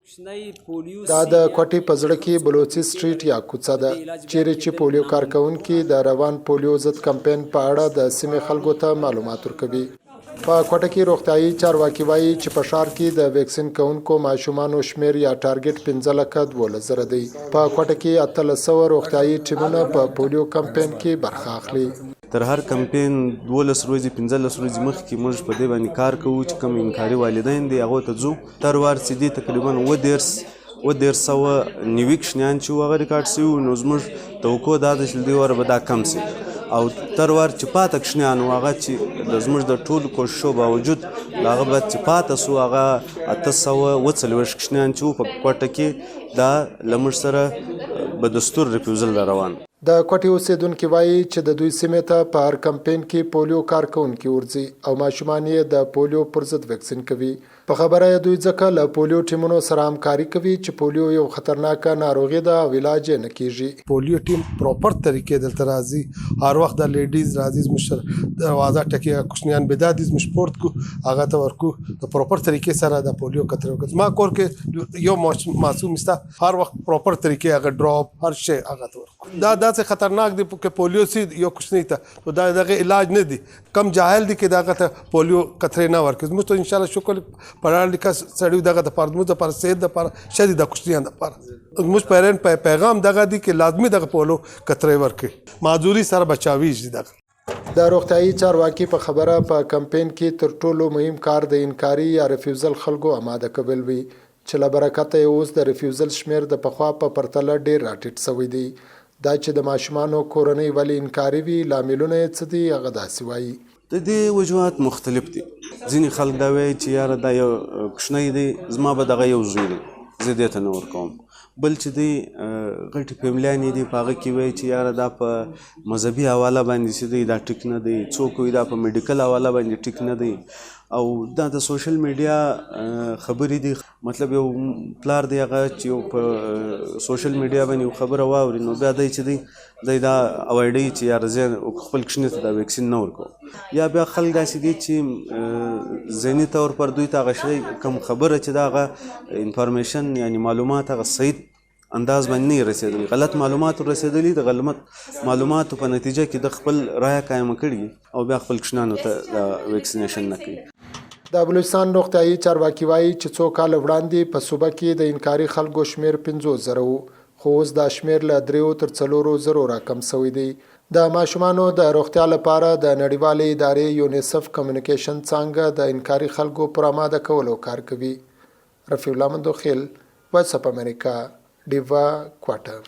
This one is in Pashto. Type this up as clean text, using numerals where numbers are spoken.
دا د کوټې په زړه کې بلوچي سټریټ یا کوڅه ده چیرې چې پولیو کارکونکي د روان پولیو ضد کمپېن په اړه د سیمې خلکو ته معلومات ورکوي. په کوټه کې روغتيايي چارواکي وايي چې په ښار کې د وېکسین کوونکو ماشومانو شمېر یا ټارګټ 15,12,000 دی. په کوټه کې 1300 روغتيايي ټیمونه په پولیو کمپېن کې برخه اخلي. تر هر کمپین 12 ورځې 15 ورځې مخکې موږ په دې باندې کار کوو چې کوم انکاري والدین دي هغو ته ځو. تر وار چې دي تقریبا 1390 نیوي کوچنیان چې هغه ریکارډ شوي وو، نو زموږ توقع دا ده چې دې واره به دا کم شي، او تر وار چې پاته کوچنیان وو هغه چې د زموږ د ټولو کوششو باوجود له هغه بعد چې پاته سو هغه 840 کوچنیان چې وو په کوټه کې دا له موږ سره به دستور ریفیوزل روان. د کوټې اوسیدونکي وایي چې د دوی سیمې ته په هر کمپین کې پولیو کارکونکي ورځي او ماشومان یې د پولیو پر ضد ویکسین کوي. په خبره یې دوی ځکه له پولیو ټیمونو سره همکاري کوي چې پولیو یو خطرناکه ناروغي ده او علاج یې نه کېږي. پولیو ټیم پراپر طریقې دلته راځي، هر وخت د لیډیز راځي، زموږ دروازه ټکي کوچنیان به دا دي زموږ سپورت کو هغه ته ورکو د پراپر طریقې سره د پولیو کتر وکړي. ما کور کې یو معصوم استا هر وخت پراپر طریقې هغه ډراپ هر شی هغه ته ورکو. دا څه خطرناک دی چې پولیو سي یو کوچنی ته تو دا دغه علاج نه دی، کم جاهل دی چې دغه ته پولیو کترې نه ورکړي. موږ ته ان شاء الله شکر پړاړ لیکه سړیو دغه د پاره موږ د پر صحت د پر شدید د کوچنیان د پر موږ پیرن پیغام دغه دی چې لازمي دغه پولیو کترې ورکړي، معذوري سره بچاوي دي. دغه د روغتيايي چارواکي په خبره په کمپین کې تر ټولو مهم کار د انکاري یا رفیوزل خلکو آماده کول وي چې له برکته یې اوس د رفیوزل شمېر د پخوا په پرتله ډېر راټیټ شوی دی. دا چې د ماشومانو کورنۍ ولې انکاري وي لاملونه یې څه دي هغه داسې وایي. د دې وجوهات مختلف دي. ځینې خلک دا وایي چې یاره دا یو کوچنی دی، زما به دغه یو زوی دی، زه دې ته نه ورکوم. بل چې دی غټې فیملیانې دي په هغه کې وایي چې یاره دا په مذهبي حواله باندې چې دی دا ټیک نه دی، څوک وایي دا په میډیکل حواله باندې ټیک نه دی، او دا د سوشل میډیا خبرې دي. مطلب یو پلار دی هغه چې یو په سوشل میډیا باندې یو خبره واوري نو بیا دی چې دی دا اوایډوي چې یاره زه خپل کوچني ته دا ویکسین نه ورکوم. یا بیا خلک داسې دي چې ذهني طور پر دوی ته هغه شی کوم خبره چې دا هغه انفارمیشن یعنی معلومات هغه صحیح انداز باندې نه رسېدلی، غلط معلومات رسېدلي، د غلط معلوماتو په نتیجه کې د خپل رایه قایمه کړي او بیا خپل کوچنیانو ته د ویکسینیشن نه کوي. د بلوچستان روغتيايي چارواکي وايي چې څو کاله وړاندې په صوبه کې د انکاري خلکو شمېر 15,000 وو، خو اوس دا شمېر له 3 تر 4,000 راکم شوی دی. د ماشومانو د روغتیا لپاره د نړیوالې ادارې یونیسف کمیونیکیشن څانګه د انکاري خلکو پر آماده کولو کار کوي. رفیع، مندوخېل، وایس اپ امریکا، ډیوا، کوټه.